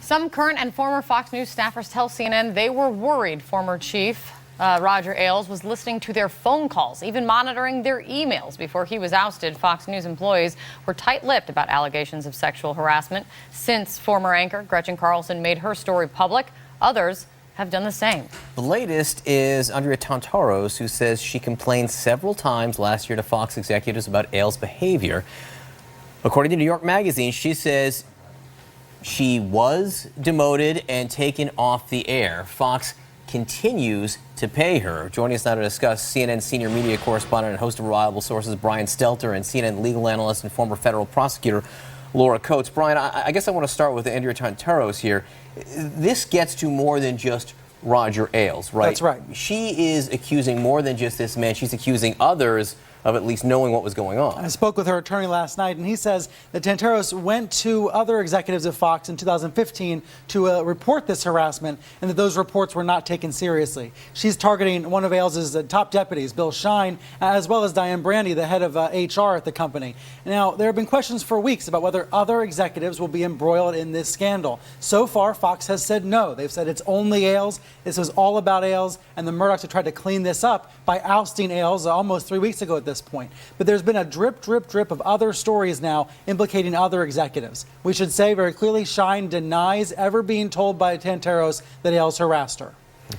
Some current and former Fox News staffers tell CNN they were worried former chief Roger Ailes was listening to their phone calls, even monitoring their emails before he was ousted. Fox News employees were tight-lipped about allegations of sexual harassment. Since former anchor Gretchen Carlson made her story public, others have done the same. The latest is Andrea Tantaros, who says she complained several times last year to Fox executives about Ailes' behavior. According to New York Magazine, she says she was demoted and taken off the air. Fox continues to pay her. Joining us now to discuss, CNN senior media correspondent and host of Reliable Sources, Brian Stelter, and CNN legal analyst and former federal prosecutor, Laura Coates. Brian, I guess I want to start with Andrea Tantaros here. This gets to more than just Roger Ailes, right? That's right. She is accusing more than just this man. She's accusing others of at least knowing what was going on. I spoke with her attorney last night, and he says that Tantaros went to other executives of Fox in 2015 to report this harassment, and that those reports were not taken seriously. She's targeting one of Ailes' top deputies, Bill Shine, as well as Diane Brandy, the head of HR at the company. Now, there have been questions for weeks about whether other executives will be embroiled in this scandal. So far, Fox has said no. They've said it's only Ailes. This was all about Ailes, and the Murdochs have tried to clean this up by ousting Ailes almost 3 weeks ago at this point. But there's been a drip of other stories now implicating other executives. We should say very clearly, Shine denies ever being told by Tantaros that Ailes harassed her.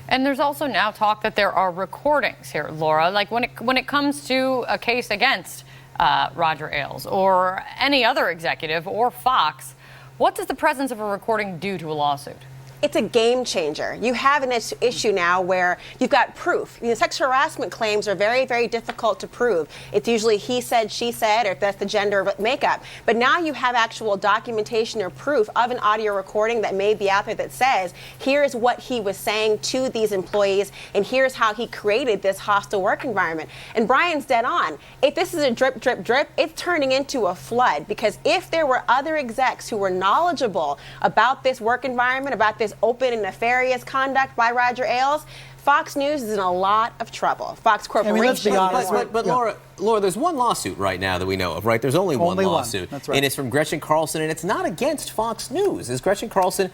And there's also now talk that there are recordings here, Laura. Like when it comes to a case against Roger Ailes or any other executive or Fox, what does the presence of a recording do to a lawsuit? It's a game changer. You have an issue now where you've got proof. Sexual harassment claims are very, very difficult to prove. It's usually he said, she said, or if that's the gender makeup. But now you have actual documentation or proof of an audio recording that may be out there that says, here's what he was saying to these employees, and here's how he created this hostile work environment. And Brian's dead on. If this is a drip, it's turning into a flood, because if there were other execs who were knowledgeable about this work environment, about this open and nefarious conduct by Roger Ailes, Fox News is in a lot of trouble. Fox Corporation. Let's be honest. But Laura, there's one lawsuit right now that we know of, right? There's only one lawsuit. That's right. And it's from Gretchen Carlson, and it's not against Fox News. It's Gretchen Carlson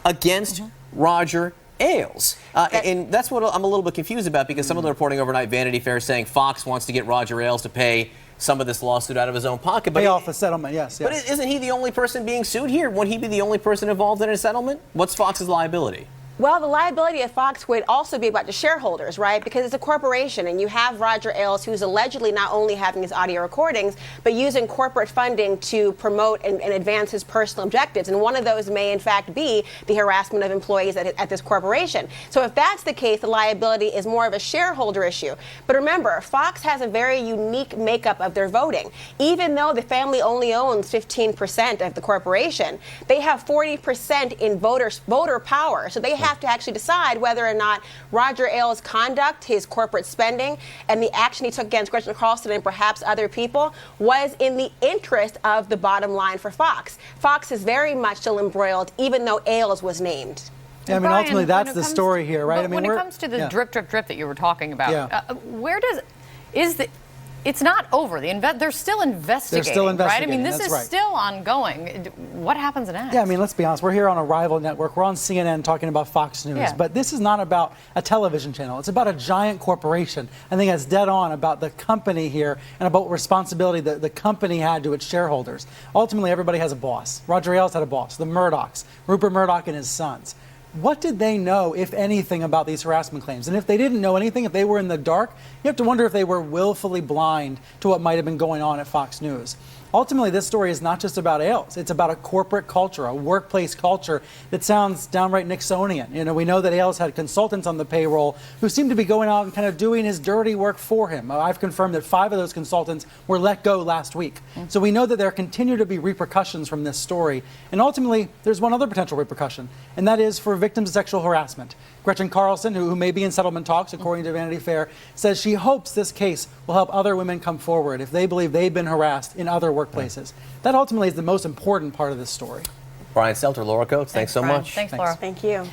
against Roger Ailes. And that's what I'm a little bit confused about, because some of the reporting overnight, Vanity Fair, is saying Fox wants to get Roger Ailes to pay some of this lawsuit out of his own pocket. Pay off the settlement, yes. But isn't he the only person being sued here? Wouldn't he be the only person involved in a settlement? What's Fox's liability? Well, the liability of Fox would also be about the shareholders, right? Because it's a corporation, and you have Roger Ailes, who's allegedly not only having his audio recordings, but using corporate funding to promote and advance his personal objectives. And one of those may, in fact, be the harassment of employees at this corporation. So if that's the case, the liability is more of a shareholder issue. But remember, Fox has a very unique makeup of their voting. Even though the family only owns 15% of the corporation, they have 40% in voter power. So they have to actually decide whether or not Roger Ailes' conduct, his corporate spending, and the action he took against Gretchen Carlson and perhaps other people was in the interest of the bottom line for Fox. Fox is very much still embroiled, even though Ailes was named. Yeah, I mean, Brian, ultimately, that's the story here, right? But when it comes to the drip that you were talking about, it's not over. They're still investigating, right? I mean, this is still ongoing. What happens next? Yeah, I mean, let's be honest. We're here on a rival network. We're on CNN talking about Fox News. Yeah. But this is not about a television channel. It's about a giant corporation. I think that's dead on about the company here and about what responsibility the company had to its shareholders. Ultimately, everybody has a boss. Roger Ailes had a boss, the Murdochs, Rupert Murdoch and his sons. What did they know, if anything, about these harassment claims? And if they didn't know anything, if they were in the dark, you have to wonder if they were willfully blind to what might have been going on at Fox News. Ultimately, this story is not just about Ailes. It's about a corporate culture, a workplace culture that sounds downright Nixonian. You know, we know that Ailes had consultants on the payroll who seemed to be going out and kind of doing his dirty work for him. I've confirmed that 5 of those consultants were let go last week. So we know that there continue to be repercussions from this story. And ultimately, there's one other potential repercussion, and that is for victims of sexual harassment. Gretchen Carlson, who may be in settlement talks, according to Vanity Fair, says she hopes this case will help other women come forward if they believe they've been harassed in other workplaces. That ultimately is the most important part of this story. Brian Stelter, Laura Coates, thanks so Brian. much. Thanks, Laura. Thank you.